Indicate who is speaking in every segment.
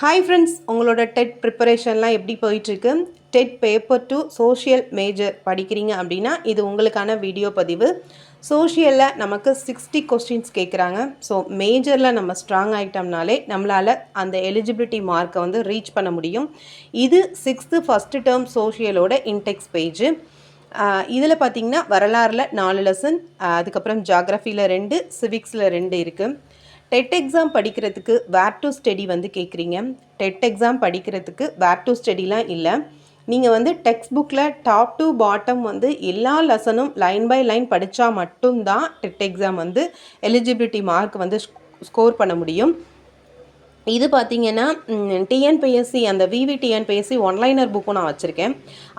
Speaker 1: Hi friends, உங்களோட dead ப்ரிப்பரேஷன்லாம் எப்படி போயிட்டுருக்கு? டெட் பேப்பர் 2 சோஷியல் மேஜர் படிக்கிறீங்க அப்படின்னா இது உங்களுக்கான வீடியோ பதிவு. சோஷியலில் நமக்கு 60 கொஸ்டின்ஸ் கேட்குறாங்க. ஸோ மேஜரில் நம்ம ஸ்ட்ராங் ஆகிட்டோம்னாலே நம்மளால் அந்த எலிஜிபிலிட்டி மார்க்கை வந்து ரீச் பண்ண முடியும். இது 6th ஃபஸ்ட்டு டேர்ம் சோஷியலோட இன்டெக்ஸ் பேஜு. இதில் பார்த்திங்கன்னா வரலாறில் 4 லெசன், அதுக்கப்புறம் ஜாகிரஃபியில் 2, சிவிக்ஸில் 2 இருக்குது. டெட் எக்ஸாம் படிக்கிறதுக்கு வேர் டு ஸ்டடி வந்து கேட்குறீங்க. டெட் எக்ஸாம் படிக்கிறதுக்கு வேர் டு ஸ்டடிலாம் இல்லை. நீங்கள் வந்து டெக்ஸ்ட் புக்கில் டாப் டு பாட்டம் வந்து எல்லா லெசனும் லைன் பை லைன் படித்தா மட்டும்தான் டெட் எக்ஸாம் வந்து எலிஜிபிலிட்டி மார்க் வந்து ஸ்கோர் பண்ண முடியும். இது பார்த்திங்கன்னா டிஎன்பிஎஸ்சி அந்த டிஎன்பிஎஸ்சி ஒன்லைனர் புக்கும் நான் வச்சுருக்கேன்.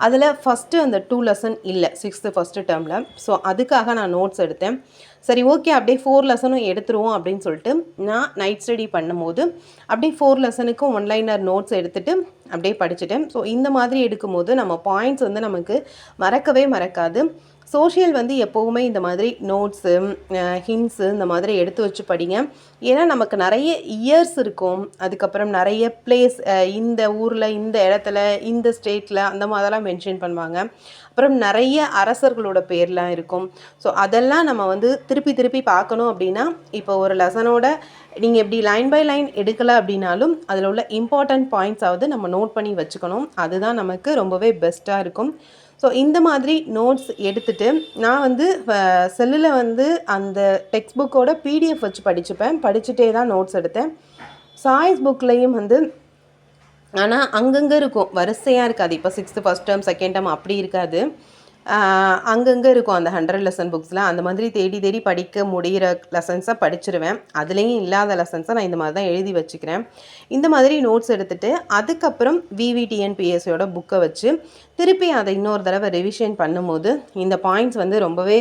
Speaker 1: அதில் ஃபஸ்ட்டு அந்த 2 லெசன் இல்லை 6th ஃபஸ்ட்டு டேர்மில். ஸோ அதுக்காக நான் நோட்ஸ் எடுத்தேன். சரி, ஓகே, அப்படியே 4 லெசனும் எடுத்துருவோம் அப்படின்னு சொல்லிட்டு நான் நைட் ஸ்டடி பண்ணும்போது அப்படியே 4 லெசனுக்கும் ஒன்லைனர் நோட்ஸ் எடுத்துகிட்டு அப்படியே படிச்சுட்டேன். ஸோ இந்த மாதிரி எடுக்கும்போது நம்ம பாயிண்ட்ஸ் வந்து நமக்கு மறக்கவே மறக்காது. சோஷியல் வந்து எப்போவுமே இந்த மாதிரி நோட்ஸு, ஹிண்ட்ஸு இந்த மாதிரி எடுத்து வச்சு படிங்க. ஏன்னா நமக்கு நிறைய இயர்ஸ் இருக்கும், அதுக்கப்புறம் நிறைய பிளேஸ், இந்த ஊரில், இந்த இடத்துல, இந்த ஸ்டேட்டில் அந்த மாதிரிலாம் மென்ஷன் பண்ணுவாங்க. அப்புறம் நிறைய அரசர்களோட பேர்லாம் இருக்கும். ஸோ அதெல்லாம் நம்ம வந்து திருப்பி திருப்பி பார்க்கணும் அப்படின்னா இப்போ ஒரு லெசனோட நீங்கள் எப்படி லைன் பை லைன் எடுக்கலை அப்படின்னாலும் அதில் உள்ள இம்பார்ட்டண்ட் பாயிண்ட்ஸாவது நம்ம நோட் பண்ணி வச்சுக்கணும். அதுதான் நமக்கு ரொம்பவே பெஸ்ட்டாக இருக்கும். ஸோ இந்த மாதிரி நோட்ஸ் எடுத்துகிட்டு நான் வந்து செல்லில் வந்து அந்த டெக்ஸ்ட் புக்கோட பிடிஎஃப் வச்சு படிச்சுட்டே தான் நோட்ஸ் எடுத்தேன். சாய்ஸ் புக்லேயும் வந்து ஆனால் அங்கங்கே இருக்கும், வரிசையாக இருக்காது. இப்போ 6th first term second term அப்படி இருக்காது, அங்கங்கே இருக்கும் அந்த 100 லெசன் புக்ஸில். அந்த மாதிரி தேடி தேடி படிக்க முடிகிற லெசன்ஸை படிச்சிருவேன். அதுலேயும் இல்லாத லெசன்ஸை நான் இந்த மாதிரி தான் எழுதி வச்சுக்கிறேன். இந்த மாதிரி நோட்ஸ் எடுத்துகிட்டு அதுக்கப்புறம் டிஎன்பிஎஸ்சியோட புக்கை வச்சு திருப்பி அதை இன்னொரு தடவை ரிவிஷன் பண்ணும்போது இந்த பாயிண்ட்ஸ் வந்து ரொம்பவே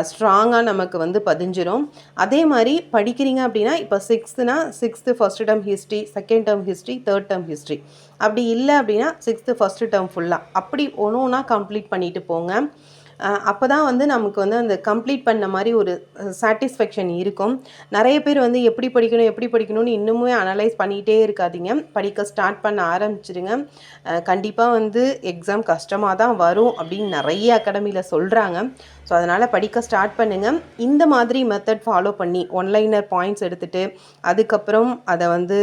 Speaker 1: ஸ்ட்ராங்காக நமக்கு வந்து பதிஞ்சிரும். அதே மாதிரி படிக்கிறீங்க அப்படின்னா இப்போ 6th first term history, second term history, third term history, அப்படி இல்லை அப்படின்னா 6th ஃபஸ்ட்டு டேர்ம் ஃபுல்லாக அப்படி ஒன்றா கம்ப்ளீட் பண்ணிட்டு போங்க. அப்போ தான் வந்து நமக்கு வந்து அந்த கம்ப்ளீட் பண்ண மாதிரி ஒரு சாட்டிஸ்ஃபேக்ஷன் இருக்கும். நிறைய பேர் வந்து எப்படி படிக்கணும்னு இன்னுமே அனலைஸ் பண்ணிகிட்டே இருக்காதீங்க. படிக்க ஸ்டார்ட் பண்ண ஆரம்பிச்சிடுங்க. கண்டிப்பாக வந்து எக்ஸாம் கஷ்டமாக தான் வரும் அப்படின்னு நிறைய அகாடமியில் சொல்கிறாங்க. ஸோ அதனால் படிக்க ஸ்டார்ட் பண்ணுங்கள். இந்த மாதிரி மெத்தட் ஃபாலோ பண்ணி ஒன்லைனர் பாயிண்ட்ஸ் எடுத்துகிட்டு அதுக்கப்புறம் அதை வந்து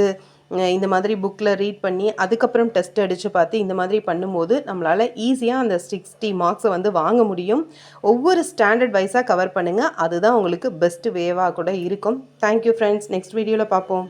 Speaker 1: இந்த மாதிரி புக்கில் ரீட் பண்ணி அதுக்கப்புறம் டெஸ்ட் அடித்து பார்த்து இந்த மாதிரி பண்ணும்போது நம்மளால் ஈஸியாக அந்த 60 மார்க்ஸை வந்து வாங்க முடியும். ஒவ்வொரு ஸ்டாண்டர்ட் வைஸாக கவர் பண்ணுங்கள். அதுதான் உங்களுக்கு பெஸ்ட் வேவாக கூட இருக்கும். Thank you friends. நெக்ஸ்ட் வீடியோவில் பார்ப்போம்.